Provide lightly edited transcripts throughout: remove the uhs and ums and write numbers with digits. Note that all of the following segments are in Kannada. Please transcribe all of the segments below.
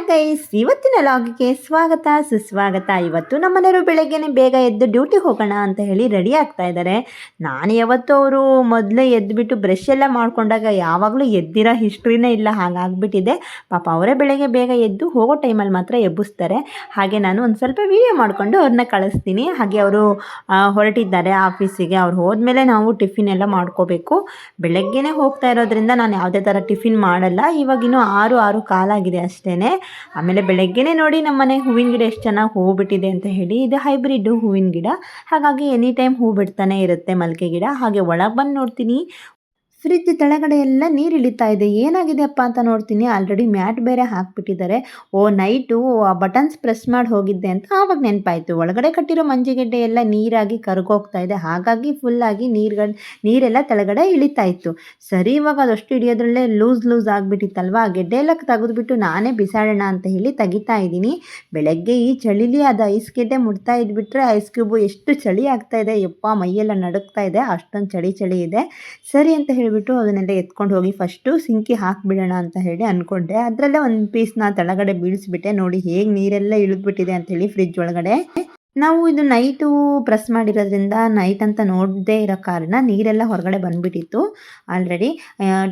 ಗೈಸ್, ಇವತ್ತಿನ ಲಾಗಿಗೆ ಸ್ವಾಗತ ಸುಸ್ವಾಗತ. ಇವತ್ತು ನಮ್ಮನೆಯವರು ಬೆಳಗ್ಗೆನೆ ಬೇಗ ಎದ್ದು ಡ್ಯೂಟಿ ಹೋಗೋಣ ಅಂತ ಹೇಳಿ ರೆಡಿ ಆಗ್ತಾ ಇದ್ದಾರೆ. ನಾನು ಯಾವತ್ತೂ ಅವರು ಮೊದಲೇ ಎದ್ದುಬಿಟ್ಟು ಬ್ರಷ್ ಎಲ್ಲ ಮಾಡ್ಕೊಂಡಾಗ ಯಾವಾಗಲೂ ಎದ್ದಿರೋ ಹಿಸ್ಟ್ರಿನೇ ಇಲ್ಲ, ಹಾಗಾಗ್ಬಿಟ್ಟಿದೆ. ಪಾಪ ಅವರೇ ಬೆಳಗ್ಗೆ ಬೇಗ ಎದ್ದು ಹೋಗೋ ಟೈಮಲ್ಲಿ ಮಾತ್ರ ಎಬ್ಬಿಸ್ತಾರೆ. ಹಾಗೆ ನಾನು ಒಂದು ಸ್ವಲ್ಪ ವೀಡಿಯೋ ಮಾಡಿಕೊಂಡು ಅವ್ರನ್ನ ಕಳಿಸ್ತೀನಿ. ಹಾಗೆ ಅವರು ಹೊರಟಿದ್ದಾರೆ ಆಫೀಸಿಗೆ. ಅವ್ರು ಹೋದ್ಮೇಲೆ ನಾವು ಟಿಫಿನ್ ಎಲ್ಲ ಮಾಡ್ಕೋಬೇಕು. ಬೆಳಗ್ಗೆನೇ ಹೋಗ್ತಾ ಇರೋದ್ರಿಂದ ನಾನು ಯಾವುದೇ ಥರ ಟಿಫಿನ್ ಮಾಡಲ್ಲ. ಇವಾಗಿನ್ನೂ 6 ಕಾಲಾಗಿದೆ ಅಷ್ಟೇ. ಆಮೇಲೆ ಬೆಳಗ್ಗೆನೇ ನೋಡಿ ನಮ್ಮನೆ ಹೂವಿನ ಗಿಡ ಎಷ್ಟು ಚೆನ್ನಾಗಿ ಹೂ ಬಿಟ್ಟಿದೆ ಅಂತ ಹೇಳಿ. ಇದು ಹೈಬ್ರಿಡ್ ಹೂವಿನ ಗಿಡ, ಹಾಗಾಗಿ ಎನಿ ಟೈಮ್ ಹೂ ಬಿಡ್ತಾನೆ ಇರುತ್ತೆ ಮಲ್ಲಿಗೆ ಗಿಡ. ಹಾಗೆ ಒಳಗೆ ಬಂದು ನೋಡ್ತೀನಿ, ಫ್ರಿಜ್ ಕೆಳಗಡೆ ಎಲ್ಲ ನೀರು ಇಳಿತಾ ಇದೆ. ಏನಾಗಿದೆಯಪ್ಪ ಅಂತ ನೋಡ್ತೀನಿ, ಆಲ್ರೆಡಿ ಮ್ಯಾಟ್ ಬೇರೆ ಹಾಕ್ಬಿಟ್ಟಿದ್ದಾರೆ. ನೈಟು ಆ ಬಟನ್ಸ್ ಪ್ರೆಸ್ ಮಾಡಿ ಹೋಗಿದ್ದೆ ಅಂತ ಆವಾಗ ನೆನಪಾಯಿತು. ಒಳಗಡೆ ಕಟ್ಟಿರೋ ಮಂಜಿಗೆಡ್ಡೆ ಎಲ್ಲ ನೀರಾಗಿ ಕರ್ಗೋಗ್ತಾ ಇದೆ, ಹಾಗಾಗಿ ಫುಲ್ಲಾಗಿ ನೀರೆಲ್ಲ ಕೆಳಗಡೆ ಇಳಿತಾ ಇತ್ತು. ಸರಿ, ಇವಾಗ ಅದಷ್ಟು ಹಿಡಿಯೋದ್ರಲ್ಲೇ ಲೂಸ್ ಆಗಿಬಿಟ್ಟಿತ್ತಲ್ವ, ಆ ಗೆಡ್ಡೆ ಎಲ್ಲ ತೆಗೆದುಬಿಟ್ಟು ನಾನೇ ಬಿಸಾಡೋಣ ಅಂತ ಹೇಳಿ ತೆಗಿತಾ ಇದ್ದೀನಿ. ಬೆಳಗ್ಗೆ ಈ ಚಳಿಲಿ ಅದು ಐಸ್ ಗೆಡ್ಡೆ ಮುಟ್ತಾ ಇದ್ಬಿಟ್ರೆ ಐಸ್ ಕ್ಯೂಬು ಎಷ್ಟು ಚಳಿ ಆಗ್ತಾ ಇದೆ, ಯಪ್ಪ ಮೈಯೆಲ್ಲ ನಡುಕ್ತಾ ಇದೆ, ಅಷ್ಟೊಂದು ಚಳಿ ಇದೆ. ಸರಿ ಅಂತ ಹೇಳಿಬಿಟ್ಟು ಅದನ್ನೆಲ್ಲ ಎತ್ಕೊಂಡು ಹೋಗಿ ಫಸ್ಟು ಸಿಂಕಿ ಹಾಕಿಬಿಡೋಣ ಅಂತ ಹೇಳಿ ಅಂದ್ಕೊಂಡೆ. ಅದರಲ್ಲೇ ಒಂದು ಪೀಸ್ನ ಕೆಳಗಡೆ ಬೀಳಿಸ್ಬಿಟ್ಟೆ. ನೋಡಿ ಹೇಗೆ ನೀರೆಲ್ಲ ಇಳಿದ್ಬಿಟ್ಟಿದೆ ಅಂಥೇಳಿ ಫ್ರಿಜ್ ಒಳಗಡೆ. ನಾವು ಇದು ನೈಟು ಪ್ರೆಸ್ ಮಾಡಿರೋದ್ರಿಂದ ನೈಟ್ ಅಂತ ನೋಡದೇ ಇರೋ ಕಾರಣ ನೀರೆಲ್ಲ ಹೊರಗಡೆ ಬಂದುಬಿಟ್ಟಿತ್ತು ಆಲ್ರೆಡಿ.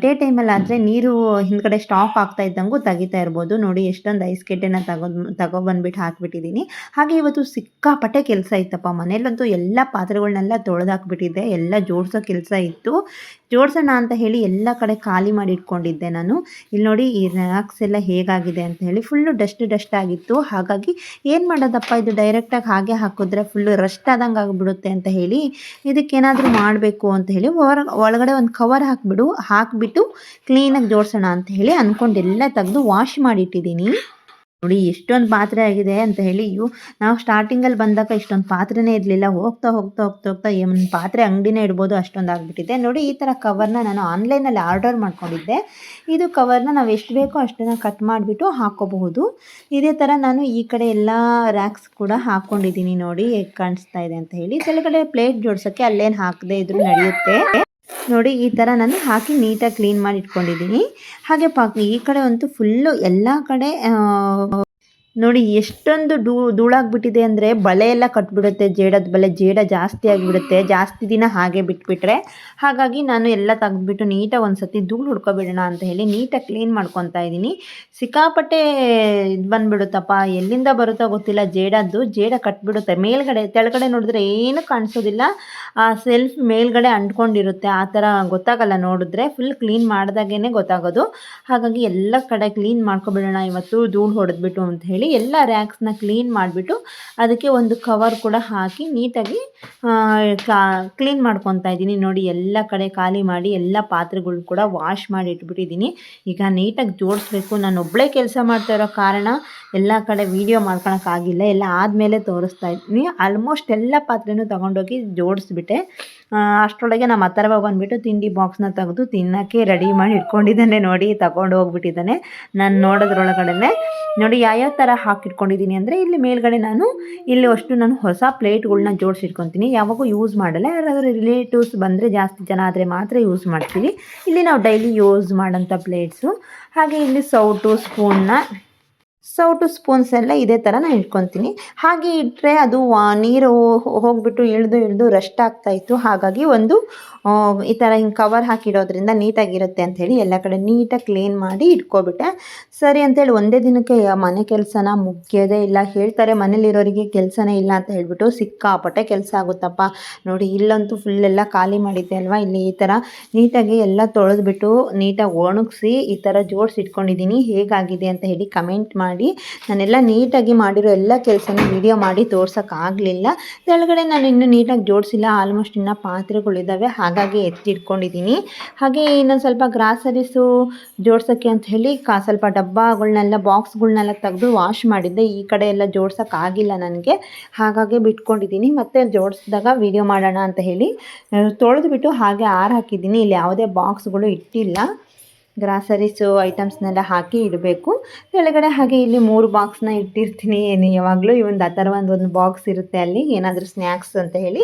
ಡೇ ಟೈಮಲ್ಲಿ ಆದರೆ ನೀರು ಹಿಂದ್ಗಡೆ ಸ್ಟಾಕ್ ಆಗ್ತಾ ಇದ್ದಂಗೂ ತೆಗಿತಾ ಇರ್ಬೋದು. ನೋಡಿ ಎಷ್ಟೊಂದು ಐಸ್ ಗೆಡ್ಡೆನ ತಗೊಬಂದ್ಬಿಟ್ಟು ಹಾಕಿಬಿಟ್ಟಿದ್ದೀನಿ. ಹಾಗೆ ಇವತ್ತು ಸಿಕ್ಕಾಪಟ್ಟೆ ಕೆಲಸ ಇತ್ತಪ್ಪ ಮನೇಲಂತೂ. ಎಲ್ಲ ಪಾತ್ರೆಗಳನ್ನೆಲ್ಲ ತೊಳೆದಾಕ್ಬಿಟ್ಟಿದ್ದೆ, ಎಲ್ಲ ಜೋಡಿಸೋ ಕೆಲಸ ಇತ್ತು. ಜೋಡಿಸೋಣ ಅಂತ ಹೇಳಿ ಎಲ್ಲ ಕಡೆ ಖಾಲಿ ಮಾಡಿ ಇಟ್ಕೊಂಡಿದ್ದೆ ನಾನು. ಇಲ್ಲಿ ನೋಡಿ ಈ ರ್ಯಾಕ್ಸ್ ಎಲ್ಲ ಹೇಗಾಗಿದೆ ಅಂತ ಹೇಳಿ ಫುಲ್ಲು ಡಸ್ಟ್ ಆಗಿತ್ತು. ಹಾಗಾಗಿ ಏನು ಮಾಡೋದಪ್ಪ, ಇದು ಡೈರೆಕ್ಟಾಗಿ ಹಾಗೆ ಹಾಕಿದ್ರೆ ಫುಲ್ಲು ರಸ್ಟ್ ಆದಂಗೆ ಆಗಿಬಿಡುತ್ತೆ ಅಂತ ಹೇಳಿ ಇದಕ್ಕೇನಾದರೂ ಮಾಡಬೇಕು ಅಂತ ಹೇಳಿ ಒಳಗಡೆ ಒಂದು ಕವರ್ ಹಾಕಿಬಿಟ್ಟು ಕ್ಲೀನಾಗಿ ಜೋಡಿಸೋಣ ಅಂತ ಹೇಳಿ ಅಂದ್ಕೊಂಡು ಎಲ್ಲ ತೆಗೆದು ವಾಶ್ ಮಾಡಿಟ್ಟಿದ್ದೀನಿ. ನೋಡಿ ಎಷ್ಟೊಂದು ಪಾತ್ರೆ ಆಗಿದೆ ಅಂತ ಹೇಳಿ. ನಾವು ಸ್ಟಾರ್ಟಿಂಗಲ್ಲಿ ಬಂದಾಗ ಇಷ್ಟೊಂದು ಪಾತ್ರೆನೇ ಇರಲಿಲ್ಲ. ಹೋಗ್ತಾ ಒಂದು ಪಾತ್ರೆ ಅಂಗಡಿನೇ ಇಡ್ಬೋದು ಅಷ್ಟೊಂದು ಆಗಿಬಿಟ್ಟಿದೆ. ನೋಡಿ ಈ ಥರ ಕವರ್ನ ನಾನು ಆನ್ಲೈನಲ್ಲಿ ಆರ್ಡರ್ ಮಾಡ್ಕೊಂಡಿದ್ದೆ. ಇದು ಕವರ್ನ ನಾವು ಎಷ್ಟು ಬೇಕೋ ಅಷ್ಟನ್ನು ಕಟ್ ಮಾಡಿಬಿಟ್ಟು ಹಾಕ್ಕೋಬಹುದು. ಇದೇ ಥರ ನಾನು ಈ ಕಡೆ ಎಲ್ಲ ರ್ಯಾಕ್ಸ್ ಕೂಡ ಹಾಕ್ಕೊಂಡಿದ್ದೀನಿ. ನೋಡಿ ಹೇಗೆ ಕಾಣಿಸ್ತಾ ಇದೆ ಅಂತ ಹೇಳಿ. ಕೆಳಗಡೆ ಪ್ಲೇಟ್ ಜೋಡ್ಸೋಕ್ಕೆ ಅಲ್ಲೇನು ಹಾಕದೇ ಇದ್ರೂ ನಡೆಯುತ್ತೆ. ನೋಡಿ ಈ ಥರ ನಾನು ಹಾಕಿ ನೀಟಾಗಿ ಕ್ಲೀನ್ ಮಾಡಿ ಇಟ್ಕೊಂಡಿದ್ದೀನಿ. ಹಾಗೆ ಈ ಕಡೆ ಅಂತೂ ಫುಲ್ಲು ಎಲ್ಲ ಕಡೆ ನೋಡಿ ಎಷ್ಟೊಂದು ಧೂಳಾಗ್ಬಿಟ್ಟಿದೆ ಅಂದರೆ ಬಳೆ ಎಲ್ಲ ಕಟ್ಬಿಡುತ್ತೆ. ಜೇಡದ ಬಳೆ ಜೇಡ ಜಾಸ್ತಿ ಆಗಿಬಿಡುತ್ತೆ ಜಾಸ್ತಿ ದಿನ ಹಾಗೆ ಬಿಟ್ಬಿಟ್ರೆ. ಹಾಗಾಗಿ ನಾನು ಎಲ್ಲ ತೆಗೆದ್ಬಿಟ್ಟು ನೀಟಾಗಿ ಒಂದು ಸತಿ ಧೂಳು ಹುಡ್ಕೊಬಿಡೋಣ ಅಂತ ಹೇಳಿ ನೀಟಾಗಿ ಕ್ಲೀನ್ ಮಾಡ್ಕೊತಾ ಇದ್ದೀನಿ. ಸಿಕ್ಕಾಪಟ್ಟೆ ಇದು ಬಂದುಬಿಡುತ್ತಪ್ಪ, ಎಲ್ಲಿಂದ ಬರುತ್ತೋ ಗೊತ್ತಿಲ್ಲ. ಜೇಡ ಕಟ್ಬಿಡುತ್ತೆ ಮೇಲ್ಗಡೆ. ಕೆಳಗಡೆ ನೋಡಿದ್ರೆ ಏನು ಕಾಣಿಸೋದಿಲ್ಲ, ಆ ಸೆಲ್ಫ್ ಮೇಲ್ಗಡೆ ಅಂಟ್ಕೊಂಡಿರುತ್ತೆ. ಆ ಥರ ಗೊತ್ತಾಗಲ್ಲ, ನೋಡಿದ್ರೆ ಫುಲ್ ಕ್ಲೀನ್ ಮಾಡಿದಾಗೇ ಗೊತ್ತಾಗೋದು. ಹಾಗಾಗಿ ಎಲ್ಲ ಕಡೆ ಕ್ಲೀನ್ ಮಾಡ್ಕೊಬಿಡೋಣ ಇವತ್ತು ಧೂಳು ಹೊಡೆದ್ಬಿಟ್ಟು ಅಂತ ಹೇಳಿ ಎಲ್ಲ ರ್ಯಾಕ್ಸ್ನ ಕ್ಲೀನ್ ಮಾಡಿಬಿಟ್ಟು ಅದಕ್ಕೆ ಒಂದು ಕವರ್ ಕೂಡ ಹಾಕಿ ನೀಟಾಗಿ ಕ್ಲೀನ್ ಮಾಡ್ಕೊತಾ ಇದ್ದೀನಿ. ನೋಡಿ ಎಲ್ಲ ಕಡೆ ಖಾಲಿ ಮಾಡಿ ಎಲ್ಲ ಪಾತ್ರೆಗಳು ಕೂಡ ವಾಶ್ ಮಾಡಿ ಇಟ್ಬಿಟ್ಟಿದ್ದೀನಿ. ಈಗ ನೀಟಾಗಿ ಜೋಡಿಸ್ಬೇಕು. ನಾನು ಒಬ್ಬಳೇ ಕೆಲಸ ಮಾಡ್ತಾ ಇರೋ ಕಾರಣ ಎಲ್ಲ ಕಡೆ ವೀಡಿಯೋ ಮಾಡ್ಕೊಳಕ್ಕಾಗಿಲ್ಲ. ಎಲ್ಲ ಆದಮೇಲೆ ತೋರಿಸ್ತಾ ಇದ್ದೀನಿ. ಆಲ್ಮೋಸ್ಟ್ ಎಲ್ಲ ಪಾತ್ರೆನೂ ತೊಗೊಂಡೋಗಿ ಜೋಡಿಸ್ಬಿಟ್ಟೆ. ಅಷ್ಟರೊಳಗೆ ನಮ್ಮ ಹತ್ತಿರ ಬಂದುಬಿಟ್ಟು ತಿಂಡಿ ಬಾಕ್ಸ್ನ ತೆಗೆದು ತಿನ್ನೋಕ್ಕೆ ರೆಡಿ ಮಾಡಿ ಇಟ್ಕೊಂಡಿದ್ದಾನೆ. ನೋಡಿ ತಗೊಂಡು ಹೋಗ್ಬಿಟ್ಟಿದ್ದಾನೆ. ನಾನು ನೋಡೋದ್ರೊಳಗಡೆ ನೋಡಿ ಯಾವ್ಯಾವ ಥರ ಹಾಕಿಟ್ಕೊಂಡಿದ್ದೀನಿ ಅಂದರೆ, ಇಲ್ಲಿ ಮೇಲ್ಗಡೆ ನಾನು ಹೊಸ ಪ್ಲೇಟ್ಗಳನ್ನ ಜೋಡಿಸಿಟ್ಕೊತೀನಿ. ಯಾವಾಗೂ ಯೂಸ್ ಮಾಡಲ್ಲ. ಯಾರಾದರೂ ರಿಲೇಟಿವ್ಸ್ ಬಂದರೆ ಜಾಸ್ತಿ ಜನ ಆದರೆ ಮಾತ್ರ ಯೂಸ್ ಮಾಡ್ತೀವಿ. ಇಲ್ಲಿ ನಾವು ಡೈಲಿ ಯೂಸ್ ಮಾಡೋಂಥ ಪ್ಲೇಟ್ಸು. ಹಾಗೆ ಇಲ್ಲಿ ಸೌಟು ಸ್ಪೂನ್ಸ್ ಎಲ್ಲ ಇದೇ ಥರ ನಾನು ಇಟ್ಕೊತೀನಿ. ಹಾಗೆ ಇಟ್ಟರೆ ಅದು ನೀರು ಹೋಗಿಬಿಟ್ಟು ಇಳಿದು ರಸ್ಟ್ ಆಗ್ತಾಯಿತ್ತು. ಹಾಗಾಗಿ ಈ ಥರ ಹಿಂಗೆ ಕವರ್ ಹಾಕಿಡೋದ್ರಿಂದ ನೀಟಾಗಿರುತ್ತೆ ಅಂಥೇಳಿ ಎಲ್ಲ ಕಡೆ ನೀಟಾಗಿ ಕ್ಲೀನ್ ಮಾಡಿ ಇಟ್ಕೊಬಿಟ್ಟೆ. ಸರಿ ಅಂತೇಳಿ ಒಂದೇ ದಿನಕ್ಕೆ ಮನೆ ಕೆಲಸನ ಮುಗಿಯೋದೇ ಇಲ್ಲ. ಹೇಳ್ತಾರೆ ಮನೇಲಿರೋರಿಗೆ ಕೆಲಸನೇ ಇಲ್ಲ ಅಂತ ಹೇಳ್ಬಿಟ್ಟು. ಸಿಕ್ಕಾಪಟ್ಟೆ ಕೆಲಸ ಆಗುತ್ತಪ್ಪ. ನೋಡಿ ಇಲ್ಲಂತೂ ಫುಲ್ಲೆಲ್ಲ ಖಾಲಿ ಮಾಡಿದ್ದೆ ಅಲ್ವಾ. ಇಲ್ಲಿ ಈ ಥರ ನೀಟಾಗಿ ಎಲ್ಲ ತೊಳೆದ್ಬಿಟ್ಟು ನೀಟಾಗಿ ಒಣಗಿಸಿ ಈ ಥರ ಜೋಡಿಸಿಟ್ಕೊಂಡಿದ್ದೀನಿ. ಹೇಗಾಗಿದೆ ಅಂತ ಹೇಳಿ ಕಮೆಂಟ್ ಮಾಡಿ. ನಾನೆಲ್ಲ ನೀಟಾಗಿ ಮಾಡಿರೋ ಎಲ್ಲ ಕೆಲಸನೂ ವಿಡಿಯೋ ಮಾಡಿ ತೋರ್ಸೋಕ್ಕಾಗಲಿಲ್ಲ. ಕೆಳಗಡೆ ನಾನು ಇನ್ನೂ ನೀಟಾಗಿ ಜೋಡಿಸಿಲ್ಲ. ಆಲ್ಮೋಸ್ಟ್ ಇನ್ನೂ ಪಾತ್ರೆಗಳಿದ್ದಾವೆ, ಹಾಗಾಗಿ ಎತ್ತಿಟ್ಕೊಂಡಿದ್ದೀನಿ. ಹಾಗೆ ಇನ್ನೊಂದು ಸ್ವಲ್ಪ ಗ್ರಾಸರೀಸು ಜೋಡ್ಸೋಕ್ಕೆ ಅಂತ ಹೇಳಿ ಸ್ವಲ್ಪ ಡಬ್ಬಗಳನ್ನೆಲ್ಲ ಬಾಕ್ಸ್ಗಳನ್ನೆಲ್ಲ ತೆಗೆದು ವಾಶ್ ಮಾಡಿದ್ದೆ. ಈ ಕಡೆ ಎಲ್ಲ ಜೋಡ್ಸೋಕ್ಕಾಗಿಲ್ಲ ನನಗೆ, ಹಾಗಾಗಿ ಬಿಟ್ಕೊಂಡಿದ್ದೀನಿ. ಮತ್ತು ಜೋಡಿಸಿದಾಗ ವಿಡಿಯೋ ಮಾಡೋಣ ಅಂತ ಹೇಳಿ ತೊಳೆದುಬಿಟ್ಟು ಹಾಗೆ ಹಾಕಿದ್ದೀನಿ. ಇಲ್ಲಿ ಯಾವುದೇ ಬಾಕ್ಸ್ಗಳು ಇಟ್ಟಿಲ್ಲ. ಗ್ರಾಸರೀಸು ಐಟಮ್ಸ್ನೆಲ್ಲ ಹಾಕಿ ಇಡಬೇಕು ಕೆಳಗಡೆ. ಹಾಗೆ ಇಲ್ಲಿ 3 ಬಾಕ್ಸ್ನ ಇಟ್ಟಿರ್ತೀನಿ. ಯಾವಾಗಲೂ ಆ ಥರ ಒಂದು ಬಾಕ್ಸ್ ಇರುತ್ತೆ ಅಲ್ಲಿ ಏನಾದರೂ ಸ್ನ್ಯಾಕ್ಸ್ ಅಂತ ಹೇಳಿ.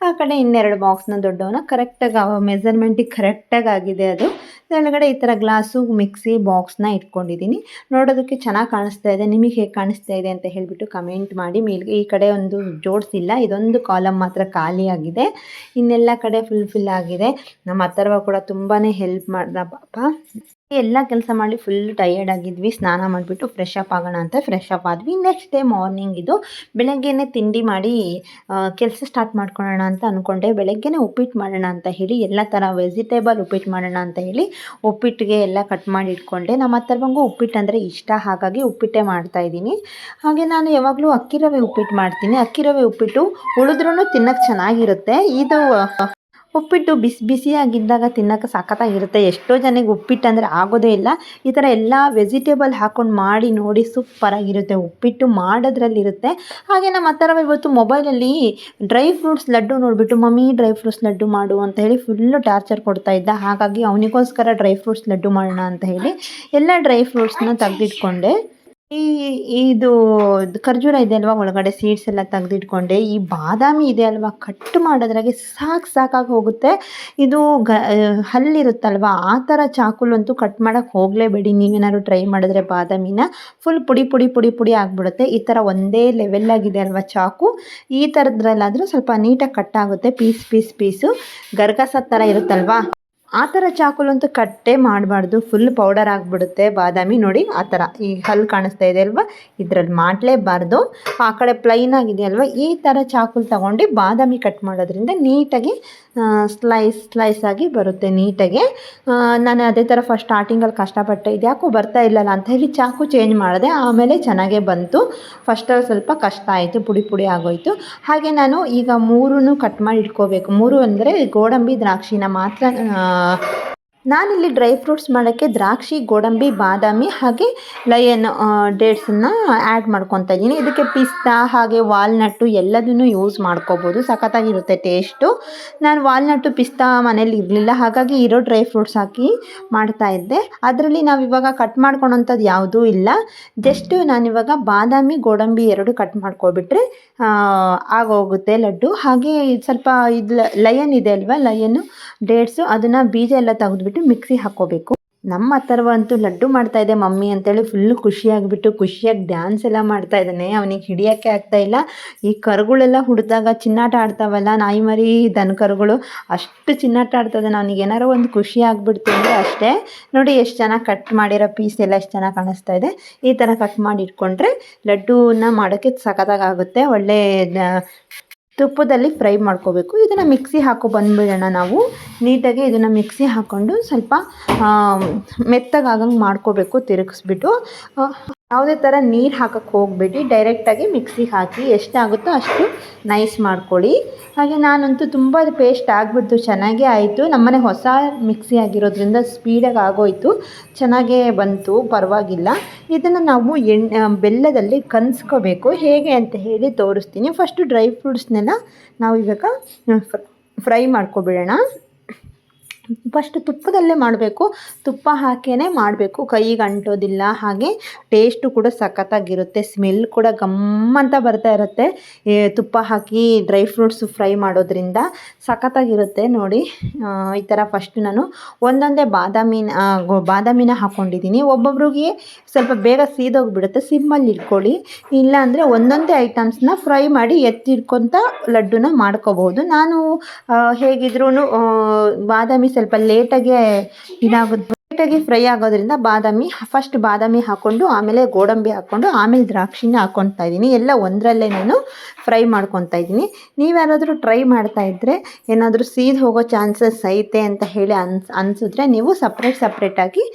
ಆ ಕಡೆ ಇನ್ನೆರಡು ಬಾಕ್ಸ್ನ ದೊಡ್ಡವನ್ನ ಕರೆಕ್ಟಾಗಿ ಮೆಜರ್ಮೆಂಟಿಗೆ ಕರೆಕ್ಟಾಗಿ ಆಗಿದೆ ಅದು. ಕೆಳಗಡೆ ಈ ಥರ ಗ್ಲಾಸು ಮಿಕ್ಸಿ ಬಾಕ್ಸ್ನ ಇಟ್ಕೊಂಡಿದ್ದೀನಿ. ನೋಡೋದಕ್ಕೆ ಚೆನ್ನಾಗಿ ಕಾಣಿಸ್ತಾ ಇದೆ. ನಿಮಗೆ ಹೇಗೆ ಕಾಣಿಸ್ತಾ ಇದೆ ಅಂತ ಹೇಳಿಬಿಟ್ಟು ಕಮೆಂಟ್ ಮಾಡಿ. ಮೇಲ್ಗೆ ಈ ಕಡೆ ಒಂದು ಜೋಡಿಸಿಲ್ಲ, ಇದೊಂದು ಕಾಲಮ್ ಮಾತ್ರ ಖಾಲಿಯಾಗಿದೆ, ಇನ್ನೆಲ್ಲ ಕಡೆ ಫುಲ್ ಆಗಿದೆ. ನಮ್ಮ ಅಥರ್ವ ಕೂಡ ತುಂಬಾ ಹೆಲ್ಪ್ ಮಾಡ್ದ ಪಾಪ. ಎಲ್ಲ ಕೆಲಸ ಮಾಡಿ ಫುಲ್ ಟಯರ್ಡ್ ಆಗಿದ್ವಿ. ಸ್ನಾನ ಮಾಡಿಬಿಟ್ಟು ಫ್ರೆಶ್ ಅಪ್ ಆಗೋಣ ಅಂತ ಫ್ರೆಶ್ ಅಪ್ ಆದ್ವಿ. ನೆಕ್ಸ್ಟ್ ಡೇ ಮಾರ್ನಿಂಗ್ ಇದು ಬೆಳಗ್ಗೆನೇ ತಿಂಡಿ ಮಾಡಿ ಕೆಲಸ ಸ್ಟಾರ್ಟ್ ಮಾಡ್ಕೊಳ್ಳೋಣ ಅಂತ ಅಂದ್ಕೊಂಡೆ. ಬೆಳಗ್ಗೆನೇ ಉಪ್ಪಿಟ್ಟು ಮಾಡೋಣ ಅಂತ ಹೇಳಿ ಎಲ್ಲ ಥರ ವೆಜಿಟೇಬಲ್ ಉಪ್ಪಿಟ್ಟು ಮಾಡೋಣ ಅಂತ ಹೇಳಿ ಉಪ್ಪಿಟ್ಟಿಗೆ ಎಲ್ಲ ಕಟ್ ಮಾಡಿ ಇಟ್ಕೊಂಡೆ. ನಮ್ಮ ಅಥರ್ವಂಗೂ ಉಪ್ಪಿಟ್ಟು ಅಂದರೆ ಇಷ್ಟ, ಹಾಗಾಗಿ ಉಪ್ಪಿಟ್ಟೆ ಮಾಡ್ತಾಯಿದ್ದೀನಿ. ಹಾಗೆ ನಾನು ಯಾವಾಗಲೂ ಅಕ್ಕಿ ರವೆ ಉಪ್ಪಿಟ್ಟು ಮಾಡ್ತೀನಿ. ಅಕ್ಕಿ ರವೆ ಉಪ್ಪಿಟ್ಟು ಉಳಿದ್ರೂ ತಿನ್ನೋಕ್ಕೆ ಚೆನ್ನಾಗಿರುತ್ತೆ. ಇದು ಉಪ್ಪಿಟ್ಟು ಬಿಸಿಯಾಗಿದ್ದಾಗ ತಿನ್ನೋಕೆ ಸಖತ್ತಾಗಿರುತ್ತೆ. ಎಷ್ಟೋ ಜನಕ್ಕೆ ಉಪ್ಪಿಟ್ಟು ಅಂದರೆ ಆಗೋದೇ ಇಲ್ಲ. ಈ ಥರ ಎಲ್ಲ ವೆಜಿಟೇಬಲ್ ಹಾಕ್ಕೊಂಡು ಮಾಡಿ ನೋಡಿ, ಸೂಪರಾಗಿರುತ್ತೆ. ಉಪ್ಪಿಟ್ಟು ಮಾಡೋದ್ರಲ್ಲಿರುತ್ತೆ. ಹಾಗೆ ನಮ್ಮ ಅಥರ್ವ ಇವತ್ತು ಮೊಬೈಲಲ್ಲಿ ಡ್ರೈ ಫ್ರೂಟ್ಸ್ ಲಡ್ಡು ನೋಡಿಬಿಟ್ಟು ಮಮ್ಮಿ ಡ್ರೈ ಫ್ರೂಟ್ಸ್ ಲಡ್ಡು ಮಾಡು ಅಂತ ಹೇಳಿ ಫುಲ್ಲು ಟಾರ್ಚರ್ ಕೊಡ್ತಾ ಇದ್ದ. ಹಾಗಾಗಿ ಅವನಿಗೋಸ್ಕರ ಡ್ರೈ ಫ್ರೂಟ್ಸ್ ಲಡ್ಡು ಮಾಡೋಣ ಅಂತ ಹೇಳಿ ಎಲ್ಲ ಡ್ರೈ ಫ್ರೂಟ್ಸ್ನ ತೆಗೆದಿಟ್ಕೊಂಡೆ. ಇದು ಖರ್ಜೂರ ಇದೆ ಅಲ್ವಾ, ಒಳಗಡೆ ಸೀಡ್ಸ್ ಎಲ್ಲ ತೆಗೆದಿಟ್ಕೊಂಡೆ. ಈ ಬಾದಾಮಿ ಇದೆ ಅಲ್ವಾ, ಕಟ್ ಮಾಡೋದ್ರಾಗೆ ಸಾಕಾಗಿ ಹೋಗುತ್ತೆ. ಇದು ಹಲ್ಲಿರುತ್ತಲ್ವ, ಆ ಥರ ಚಾಕುಲಂತೂ ಕಟ್ ಮಾಡೋಕ್ಕೆ ಹೋಗಲೇಬೇಡಿ. ನೀವೇನಾದ್ರು ಟ್ರೈ ಮಾಡಿದ್ರೆ ಬಾದಾಮಿನ ಫುಲ್ ಪುಡಿ ಆಗಿಬಿಡುತ್ತೆ. ಈ ಥರ ಒಂದೇ ಲೆವೆಲ್ಲಾಗಿದೆ ಅಲ್ವಾ ಚಾಕು, ಈ ಥರದ್ರಲ್ಲಾದರೂ ಸ್ವಲ್ಪ ನೀಟಾಗಿ ಕಟ್ ಆಗುತ್ತೆ. ಪೀಸು ಗರ್ಗಸದ ಥರ ಇರುತ್ತಲ್ವಾ, ಆ ಥರ ಚಾಕುಲಂತೂ ಕಟ್ಟೇ ಮಾಡಬಾರ್ದು, ಫುಲ್ ಪೌಡರ್ ಆಗಿಬಿಡುತ್ತೆ ಬಾದಾಮಿ. ನೋಡಿ ಆ ಥರ ಈ ಹಲ್ಲು ಕಾಣಿಸ್ತಾ ಇದೆ ಅಲ್ವಾ, ಇದ್ರಲ್ಲಿ ಮಾಡಲೇಬಾರ್ದು. ಆ ಕಡೆ ಪ್ಲೈನ್ ಆಗಿದೆ ಅಲ್ವಾ, ಈ ಥರ ಚಾಕುಲ್ ತೊಗೊಂಡು ಬಾದಾಮಿ ಕಟ್ ಮಾಡೋದ್ರಿಂದ ನೀಟಾಗಿ ಸ್ಲೈಸ್ ಆಗಿ ಬರುತ್ತೆ ನೀಟಾಗಿ. ನಾನು ಅದೇ ಥರ ಫಸ್ಟ್ ಸ್ಟಾರ್ಟಿಂಗಲ್ಲಿ ಕಷ್ಟಪಟ್ಟೆ, ಇದ್ಯಾಕೋ ಬರ್ತಾ ಇಲ್ಲಲ್ಲ ಅಂತ ಹೇಳಿ ಚಾಕು ಚೇಂಜ್ ಮಾಡಿದೆ. ಆಮೇಲೆ ಚೆನ್ನಾಗೇ ಬಂತು. ಫಸ್ಟಲ್ಲಿ ಸ್ವಲ್ಪ ಕಷ್ಟ ಆಯಿತು, ಪುಡಿ ಆಗೋಯಿತು. ಹಾಗೆ ನಾನು ಈಗ 3 ಕಟ್ ಮಾಡಿ ಇಟ್ಕೋಬೇಕು. 3 ಅಂದರೆ ಗೋಡಂಬಿ ದ್ರಾಕ್ಷಿನ ಮಾತ್ರ. ನಾನಿಲ್ಲಿ ಡ್ರೈ ಫ್ರೂಟ್ಸ್ ಮಾಡೋಕ್ಕೆ ದ್ರಾಕ್ಷಿ, ಗೋಡಂಬಿ, ಬಾದಾಮಿ ಹಾಗೆ ಲಯನ್ ಡೇಟ್ಸನ್ನು ಆ್ಯಡ್ ಮಾಡ್ಕೊತಾ ಇದ್ದೀನಿ. ಇದಕ್ಕೆ ಪಿಸ್ತಾ ಹಾಗೆ ವಾಲ್ನಟ್ಟು ಎಲ್ಲದನ್ನು ಯೂಸ್ ಮಾಡ್ಕೋಬೋದು, ಸಖತ್ತಾಗಿರುತ್ತೆ ಟೇಸ್ಟು. ನಾನು ವಾಲ್ನಟ್ಟು ಪಿಸ್ತಾ ಮನೇಲಿ ಇರಲಿಲ್ಲ, ಹಾಗಾಗಿ ಇರೋ ಡ್ರೈ ಫ್ರೂಟ್ಸ್ ಹಾಕಿ ಮಾಡ್ತಾಯಿದ್ದೆ. ಅದರಲ್ಲಿ ನಾವಿವಾಗ ಕಟ್ ಮಾಡ್ಕೊಳೋಂಥದ್ದು ಯಾವುದೂ ಇಲ್ಲ. ಜಸ್ಟು ನಾನಿವಾಗ ಬಾದಾಮಿ, ಗೋಡಂಬಿ 2 ಕಟ್ ಮಾಡ್ಕೊಬಿಟ್ರೆ ಆಗೋಗುತ್ತೆ ಲಡ್ಡು. ಹಾಗೆ ಸ್ವಲ್ಪ ಇದು ಲಯನ್ ಇದೆ ಅಲ್ವಾ, ಲಯನ್ನು ಡೇಟ್ಸು, ಅದನ್ನು ಬೀಜ ಎಲ್ಲ ತೆಗೆದ್ಬಿಟ್ಟು ಮಿಕ್ಸಿ ಹಾಕ್ಕೋಬೇಕು. ನಮ್ಮ ಅಥರ್ವ ಅಂತೂ ಲಡ್ಡು ಮಾಡ್ತಾಯಿದ್ದೆ ಮಮ್ಮಿ ಅಂತೇಳಿ ಫುಲ್ಲು ಖುಷಿಯಾಗಿ ಡ್ಯಾನ್ಸ್ ಎಲ್ಲ ಮಾಡ್ತಾ ಇದ್ದಾನೆ. ಅವನಿಗೆ ಹಿಡಿಯೋಕ್ಕೆ ಆಗ್ತಾಯಿಲ್ಲ. ಈ ಕರುಗಳೆಲ್ಲ ಹುಡ್ದಾಗ ಚಿನ್ನಾಟ ಆಡ್ತಾವಲ್ಲ, ನಾಯಿ ಮರಿ ದನ ಕರುಗಳು, ಅಷ್ಟು ಚಿನ್ನಾಟ ಆಡ್ತದೆ. ಅವನಿಗೆ ಏನಾರು ಒಂದು ಖುಷಿ ಆಗಿಬಿಡ್ತು ಅಂದರೆ ಅಷ್ಟೇ. ನೋಡಿ ಎಷ್ಟು ಚೆನ್ನಾಗಿ ಕಟ್ ಮಾಡಿರೋ ಪೀಸ್ ಎಲ್ಲ ಎಷ್ಟು ಚೆನ್ನಾಗಿ ಕಾಣಿಸ್ತಾ ಇದೆ. ಈ ಥರ ಕಟ್ ಮಾಡಿ ಇಟ್ಕೊಂಡ್ರೆ ಲಡ್ಡೂನ ಮಾಡೋಕ್ಕೆ ಸಖತ್ತಾಗುತ್ತೆ. ಒಳ್ಳೆ ತುಪ್ಪದಲ್ಲಿ ಫ್ರೈ ಮಾಡ್ಕೋಬೇಕು. ಇದನ್ನು ಮಿಕ್ಸಿ ಬಂದುಬಿಡೋಣ ನಾವು. ನೀಟಾಗಿ ಇದನ್ನು ಮಿಕ್ಸಿ ಹಾಕ್ಕೊಂಡು ಸ್ವಲ್ಪ ಮೆತ್ತಗಾಗಂಗೆ ಮಾಡ್ಕೋಬೇಕು, ತಿರುಗಿಸ್ಬಿಟ್ಟು. ಯಾವುದೇ ಥರ ನೀರು ಹಾಕಕ್ಕೆ ಹೋಗಬೇಡಿ, ಡೈರೆಕ್ಟಾಗಿ ಮಿಕ್ಸಿಗೆ ಹಾಕಿ ಎಷ್ಟಾಗುತ್ತೋ ಅಷ್ಟು ನೈಸ್ ಮಾಡ್ಕೊಳ್ಳಿ. ಹಾಗೆ ನಾನಂತೂ ತುಂಬ ಪೇಸ್ಟ್ ಆಗಿಬಿಡ್ತು, ಚೆನ್ನಾಗೇ ಆಯಿತು. ನಮ್ಮನೆ ಹೊಸ ಮಿಕ್ಸಿ ಆಗಿರೋದ್ರಿಂದ ಸ್ಪೀಡಾಗಿ ಆಗೋಯಿತು, ಚೆನ್ನಾಗೇ ಬಂತು, ಪರವಾಗಿಲ್ಲ. ಇದನ್ನು ನಾವು ಬೆಲ್ಲದಲ್ಲಿ ಕನ್ಸ್ಕೋಬೇಕು. ಹೇಗೆ ಅಂತ ಹೇಳಿ ತೋರಿಸ್ತೀನಿ. ಫಸ್ಟು ಡ್ರೈ ಫ್ರೂಟ್ಸ್ನೆಲ್ಲ ನಾವು ಇವಾಗ ಫ್ರೈ ಮಾಡ್ಕೊಬಿಡೋಣ. ಫಸ್ಟ್ ತುಪ್ಪದಲ್ಲೇ ಮಾಡಬೇಕು, ತುಪ್ಪ ಹಾಕಿಯೇ ಮಾಡಬೇಕು, ಕೈಗೆ ಅಂಟೋದಿಲ್ಲ. ಹಾಗೆ ಟೇಸ್ಟು ಕೂಡ ಸಖತ್ತಾಗಿರುತ್ತೆ, ಸ್ಮೆಲ್ ಕೂಡ ಗಮ್ಮಂತ ಬರ್ತಾ ಇರುತ್ತೆ. ತುಪ್ಪ ಹಾಕಿ ಡ್ರೈ ಫ್ರೂಟ್ಸು ಫ್ರೈ ಮಾಡೋದ್ರಿಂದ ಸಖತ್ತಾಗಿರುತ್ತೆ. ನೋಡಿ ಈ ಥರ ಫಸ್ಟ್ ನಾನು ಒಂದೊಂದೇ ಬಾದಾಮಿನ ಹಾಕ್ಕೊಂಡಿದ್ದೀನಿ. ಒಬ್ಬೊಬ್ರಿಗೆ ಸ್ವಲ್ಪ ಬೇಗ ಸೀದೋಗಿಬಿಡುತ್ತೆ, ಸಿಮ್ಮಲ್ಲಿ ಇಟ್ಕೊಳ್ಳಿ. ಇಲ್ಲಾಂದರೆ ಒಂದೊಂದೇ ಐಟಮ್ಸ್ನ ಫ್ರೈ ಮಾಡಿ ಎತ್ತಿಡ್ಕೊತ ಲಡ್ಡುನ ಮಾಡ್ಕೋಬಹುದು. ನಾನು ಹೇಗಿದ್ರೂ ಬಾದಾಮಿ ಸ್ವಲ್ಪ ಲೇಟಾಗಿ ಫ್ರೈ ಆಗೋದ್ರಿಂದ ಫಸ್ಟ್ ಬಾದಾಮಿ ಹಾಕ್ಕೊಂಡು ಆಮೇಲೆ ಗೋಡಂಬಿ ಹಾಕ್ಕೊಂಡು ಆಮೇಲೆ ದ್ರಾಕ್ಷಿನ ಹಾಕ್ಕೊತಾ ಇದ್ದೀನಿ. ಎಲ್ಲ ಒಂದರಲ್ಲೇ ನಾನು ಫ್ರೈ ಮಾಡ್ಕೊತಾ ಇದ್ದೀನಿ. ನೀವ್ಯಾರಾದರೂ ಟ್ರೈ ಮಾಡ್ತಾಯಿದ್ರೆ ಏನಾದರೂ ಸೀದ್ ಹೋಗೋ ಚಾನ್ಸಸ್ ಐತೆ ಅಂತ ಹೇಳಿ ಅನಿಸಿದ್ರೆ ನೀವು ಸಪ್ರೇಟಾಗಿ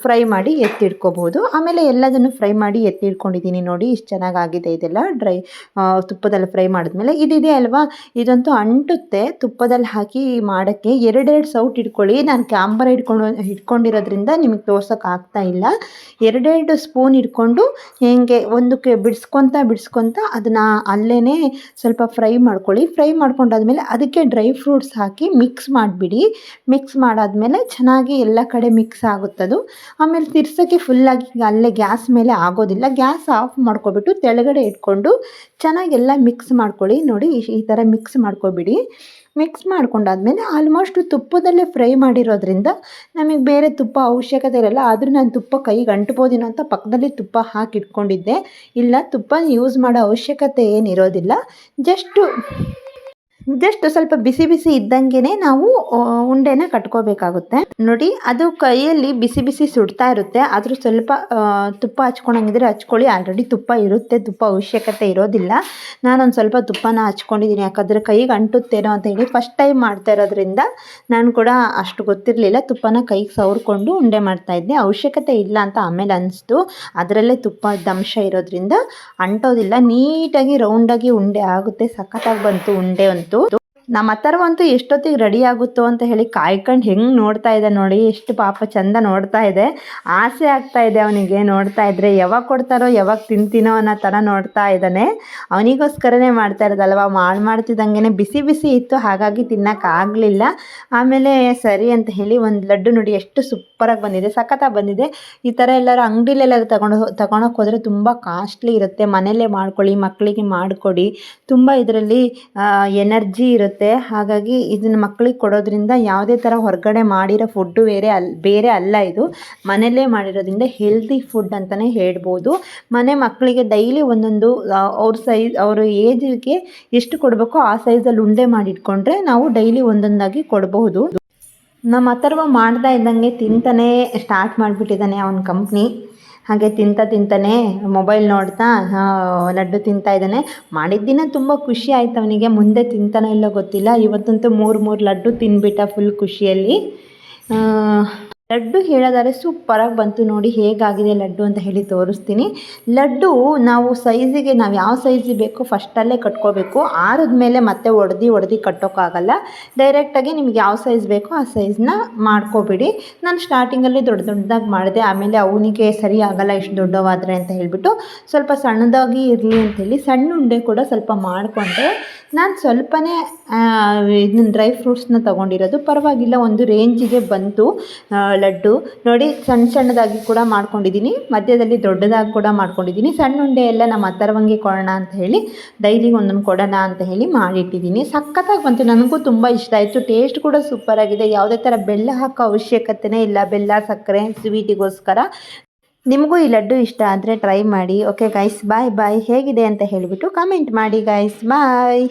ಫ್ರೈ ಮಾಡಿ ಎತ್ತಿಡ್ಕೋಬೋದು. ಆಮೇಲೆ ಎಲ್ಲದನ್ನು ಫ್ರೈ ಮಾಡಿ ಎತ್ತಿಡ್ಕೊಂಡಿದ್ದೀನಿ. ನೋಡಿ ಇಷ್ಟು ಚೆನ್ನಾಗಾಗಿದೆ. ಇದೆಲ್ಲ ತುಪ್ಪದಲ್ಲಿ ಫ್ರೈ ಮಾಡಿದ್ಮೇಲೆ ಇದಿದೆ ಅಲ್ವಾ, ಇದಂತೂ ಅಂಟುತ್ತೆ ತುಪ್ಪದಲ್ಲಿ ಹಾಕಿ ಮಾಡೋಕ್ಕೆ. 2 ಸೌಟ್ ಇಟ್ಕೊಳ್ಳಿ. ನಾನು ಕ್ಯಾಮ್ರಾ ಇಟ್ಕೊಂಡಿರೋದ್ರಿಂದ ನಿಮಗೆ ತೋರ್ಸೋಕೆ ಆಗ್ತಾ ಇಲ್ಲ. 2 ಸ್ಪೂನ್ ಇಟ್ಕೊಂಡು ಹಿಂಗೆ ಒಂದಕ್ಕೆ ಬಿಡಿಸ್ಕೊತ ಅದನ್ನು ಅಲ್ಲೇ ಸ್ವಲ್ಪ ಫ್ರೈ ಮಾಡ್ಕೊಳ್ಳಿ. ಫ್ರೈ ಮಾಡ್ಕೊಂಡಾದ್ಮೇಲೆ ಅದಕ್ಕೆ ಡ್ರೈ ಫ್ರೂಟ್ಸ್ ಹಾಕಿ ಮಿಕ್ಸ್ ಮಾಡಿಬಿಡಿ. ಮಿಕ್ಸ್ ಮಾಡಾದ್ಮೇಲೆ ಚೆನ್ನಾಗಿ ಎಲ್ಲ ಕಡೆ ಮಿಕ್ಸ್ ಮಿಕ್ಸ್ ಆಗುತ್ತದು. ಆಮೇಲೆ ತಿರ್ಸೋಕ್ಕೆ ಫುಲ್ಲಾಗಿ ಅಲ್ಲೇ ಗ್ಯಾಸ್ ಮೇಲೆ ಆಗೋದಿಲ್ಲ. ಗ್ಯಾಸ್ ಆಫ್ ಮಾಡ್ಕೊಬಿಟ್ಟು ತೆಳಗಡೆ ಇಟ್ಕೊಂಡು ಚೆನ್ನಾಗೆಲ್ಲ ಮಿಕ್ಸ್ ಮಾಡ್ಕೊಳ್ಳಿ. ನೋಡಿ ಈ ಥರ ಮಿಕ್ಸ್ ಮಾಡ್ಕೊಬಿಡಿ. ಮಿಕ್ಸ್ ಮಾಡ್ಕೊಂಡಾದ್ಮೇಲೆ ಆಲ್ಮೋಸ್ಟ್ ತುಪ್ಪದಲ್ಲೇ ಫ್ರೈ ಮಾಡಿರೋದ್ರಿಂದ ನಮಗೆ ಬೇರೆ ತುಪ್ಪ ಅವಶ್ಯಕತೆ ಇರಲ್ಲ. ಆದರೂ ನಾನು ತುಪ್ಪ ಕೈಗೆ ಅಂಟ್ಬೋದೇನೋ ಅಂತ ಪಕ್ಕದಲ್ಲಿ ತುಪ್ಪ ಹಾಕಿ ಇಟ್ಕೊಂಡಿದ್ದೆ. ಇಲ್ಲ, ತುಪ್ಪ ಯೂಸ್ ಮಾಡೋ ಅವಶ್ಯಕತೆ ಏನಿರೋದಿಲ್ಲ. ಜಸ್ಟ್ ಸ್ವಲ್ಪ ಬಿಸಿ ಬಿಸಿ ಇದ್ದಂಗೆ ನಾವು ಉಂಡೆನ ಕಟ್ಕೋಬೇಕಾಗುತ್ತೆ. ನೋಡಿ, ಅದು ಕೈಯಲ್ಲಿ ಬಿಸಿ ಬಿಸಿ ಸುಡ್ತಾ ಇರುತ್ತೆ. ಆದರೂ ಸ್ವಲ್ಪ ತುಪ್ಪ ಹಚ್ಕೊಳಂಗಿದ್ರೆ ಹಚ್ಕೊಳ್ಳಿ. ಆಲ್ರೆಡಿ ತುಪ್ಪ ಇರುತ್ತೆ, ತುಪ್ಪ ಅವಶ್ಯಕತೆ ಇರೋದಿಲ್ಲ. ನಾನೊಂದು ಸ್ವಲ್ಪ ತುಪ್ಪನ ಹಚ್ಕೊಂಡಿದ್ದೀನಿ, ಯಾಕಂದರೆ ಕೈಗೆ ಅಂಟುತ್ತೇನೋ ಅಂತ ಹೇಳಿ. ಫಸ್ಟ್ ಟೈಮ್ ಮಾಡ್ತಾ ಇರೋದ್ರಿಂದ ನಾನು ಕೂಡ ಅಷ್ಟು ಗೊತ್ತಿರಲಿಲ್ಲ. ತುಪ್ಪನ ಕೈಗೆ ಸವರ್ಕೊಂಡು ಉಂಡೆ ಮಾಡ್ತಾಯಿದ್ದೆ. ಅವಶ್ಯಕತೆ ಇಲ್ಲ ಅಂತ ಆಮೇಲೆ ಅನಿಸ್ತು. ಅದರಲ್ಲೇ ತುಪ್ಪದ ಅಂಶ ಇರೋದ್ರಿಂದ ಅಂಟೋದಿಲ್ಲ, ನೀಟಾಗಿ ರೌಂಡಾಗಿ ಉಂಡೆ ಆಗುತ್ತೆ. ಸಖತ್ತಾಗಿ ಬಂತು ಉಂಡೆ ಅಂತೂ. ನಮ್ಮ ಅಥರ್ವಂತೂ ಎಷ್ಟೊತ್ತಿಗೆ ರೆಡಿ ಆಗುತ್ತೋ ಅಂತ ಹೇಳಿ ಕಾಯ್ಕೊಂಡು ಹೆಂಗೆ ನೋಡ್ತಾ ಇದೆ ನೋಡಿ, ಎಷ್ಟು ಪಾಪ ಚಂದ ನೋಡ್ತಾ ಇದೆ. ಆಸೆ ಆಗ್ತಾ ಇದೆ ಅವನಿಗೆ ನೋಡ್ತಾ ಇದ್ರೆ. ಯಾವಾಗ ಕೊಡ್ತಾರೋ ಯಾವಾಗ ತಿಂತೀನೋ ಅನ್ನೋ ಥರ ನೋಡ್ತಾ ಇದ್ದಾನೆ. ಅವನಿಗೋಸ್ಕರನೇ ಮಾಡ್ತಾ ಇರೋದಲ್ವ. ಮಾಡ್ತಿದ್ದಂಗೆ ಬಿಸಿ ಬಿಸಿ ಇತ್ತು, ಹಾಗಾಗಿ ತಿನ್ನೋಕ್ಕಾಗಲಿಲ್ಲ. ಆಮೇಲೆ ಸರಿ ಅಂತ ಹೇಳಿ ಒಂದು ಲಡ್ಡು ನೋಡಿ ಎಷ್ಟು ಸೂಪರಾಗಿ ಬಂದಿದೆ, ಸಖತ್ತಾಗಿ ಬಂದಿದೆ. ಈ ಥರ ಎಲ್ಲರೂ ಅಂಗಡಿಲೆಲ್ಲ ತಗೊಳಕ್ಕೆ ಹೋದರೆ ತುಂಬ ಕಾಸ್ಟ್ಲಿ ಇರುತ್ತೆ. ಮನೆಯಲ್ಲೇ ಮಾಡ್ಕೊಳ್ಳಿ, ಮಕ್ಕಳಿಗೆ ಮಾಡಿಕೊಡಿ. ತುಂಬ ಇದರಲ್ಲಿ ಎನರ್ಜಿ ಇರುತ್ತೆ. ಹಾಗಾಗಿ ಇದನ್ನು ಮಕ್ಕಳಿಗೆ ಕೊಡೋದ್ರಿಂದ ಯಾವುದೇ ಥರ ಹೊರಗಡೆ ಮಾಡಿರೋ ಫುಡ್ಡು ಬೇರೆ ಅಲ್ಲ. ಇದು ಮನೆಯಲ್ಲೇ ಮಾಡಿರೋದ್ರಿಂದ ಹೆಲ್ದಿ ಫುಡ್ ಅಂತಲೇ ಹೇಳ್ಬೋದು. ಮನೆ ಮಕ್ಕಳಿಗೆ ಡೈಲಿ ಒಂದೊಂದು ಅವ್ರ ಏಜ್ಗೆ ಎಷ್ಟು ಕೊಡಬೇಕೋ ಆ ಸೈಜಲ್ಲಿ ಉಂಡೆ ಮಾಡಿಟ್ಕೊಂಡ್ರೆ ನಾವು ಡೈಲಿ ಒಂದೊಂದಾಗಿ ಕೊಡಬಹುದು. ನಮ್ಮ ಅಥರ್ವ ಮಾಡ್ತಾ ಇದ್ದಂಗೆ ತಿಂತಾನೆ ಸ್ಟಾರ್ಟ್ ಮಾಡಿಬಿಟ್ಟಿದ್ದಾನೆ ಅವನ ಕಂಪ್ನಿ. ಹಾಗೆ ತಿಂತಾನೆ ಮೊಬೈಲ್ ನೋಡ್ತಾ ಲಡ್ಡು ತಿಂತಾ ಇದ್ದಾನೆ. ಮಾಡಿದ ದಿನ ತುಂಬ ಖುಷಿ ಆಯ್ತು ಅವನಿಗೆ. ಮುಂದೆ ತಿಂತಾನೋ ಇಲ್ಲೋ ಗೊತ್ತಿಲ್ಲ. ಇವತ್ತಂತೂ 3 ಲಡ್ಡು ತಿಂದ್ಬಿಟ್ಟ ಫುಲ್ ಖುಷಿಯಲ್ಲಿ. ಲಡ್ಡು ಹೇಳೋದಾದ್ರೆ ಸೂಪರಾಗಿ ಬಂತು. ನೋಡಿ ಹೇಗಾಗಿದೆ ಲಡ್ಡು ಅಂತ ಹೇಳಿ ತೋರಿಸ್ತೀನಿ. ಲಡ್ಡು ನಾವು ಸೈಜಿಗೆ ನಾವು ಯಾವ ಸೈಜಿಗೆ ಬೇಕೋ ಫಸ್ಟಲ್ಲೇ ಕಟ್ಕೋಬೇಕು. ಆರಿದ್ಮೇಲೆ ಮತ್ತೆ ಒಡೆದು ಕಟ್ಟೋಕ್ಕಾಗಲ್ಲ. ಡೈರೆಕ್ಟಾಗಿ ನಿಮ್ಗೆ ಯಾವ ಸೈಜ್ ಬೇಕೋ ಆ ಸೈಜ್ನ ಮಾಡ್ಕೊಬಿಡಿ. ನಾನು ಸ್ಟಾರ್ಟಿಂಗಲ್ಲಿ ದೊಡ್ಡದಾಗಿ ಮಾಡಿದೆ. ಆಮೇಲೆ ಅವನಿಗೆ ಸರಿ ಆಗಲ್ಲ ಇಷ್ಟು ದೊಡ್ಡವಾದರೆ ಅಂತ ಹೇಳಿಬಿಟ್ಟು ಸ್ವಲ್ಪ ಸಣ್ಣದಾಗಿ ಇರಲಿ ಅಂಥೇಳಿ ಸಣ್ಣ ಉಂಡೆ ಕೂಡ ಸ್ವಲ್ಪ ಮಾಡಿಕೊಂಡೆ. ನಾನು ಸ್ವಲ್ಪನೇ ಇದನ್ನ ಡ್ರೈ ಫ್ರೂಟ್ಸ್ನ ತೊಗೊಂಡಿರೋದು. ಪರವಾಗಿಲ್ಲ, ಒಂದು ರೇಂಜಿಗೆ ಬಂತು ಲಡ್ಡು. ನೋಡಿ, ಸಣ್ಣದಾಗಿ ಕೂಡ ಮಾಡ್ಕೊಂಡಿದ್ದೀನಿ, ಮಧ್ಯದಲ್ಲಿ ದೊಡ್ಡದಾಗಿ ಕೂಡ ಮಾಡ್ಕೊಂಡಿದ್ದೀನಿ. ಸಣ್ಣ ಉಂಡೆ ಎಲ್ಲ ನಮ್ಮ ಅಥರ್ವಂಗೆ ಕೊಡೋಣ ಅಂತ ಹೇಳಿ ಡೈಲಿಗೆ ಒಂದೊಂದು ಕೊಡೋಣ ಅಂತ ಹೇಳಿ ಮಾಡಿಟ್ಟಿದ್ದೀನಿ. ಸಖತ್ತಾಗಿ ಬಂತು, ನನಗೂ ತುಂಬ ಇಷ್ಟ ಆಯಿತು. ಟೇಸ್ಟ್ ಕೂಡ ಸೂಪರಾಗಿದೆ. ಯಾವುದೇ ಥರ ಬೆಲ್ಲ ಹಾಕೋ ಅವಶ್ಯಕತೆನೇ ಇಲ್ಲ. ಬೆಲ್ಲ, ಸಕ್ಕರೆ ಸ್ವೀಟಿಗೋಸ್ಕರ. ನಿಮಗೂ ಈ ಲಡ್ಡು ಇಷ್ಟ ಆದರೆ ಟ್ರೈ ಮಾಡಿ. ಓಕೆ ಗೈಸ್, ಬಾಯ್. ಹೇಗಿದೆ ಅಂತ ಹೇಳಿಬಿಟ್ಟು ಕಾಮೆಂಟ್ ಮಾಡಿ ಗೈಸ್. ಬಾಯ್.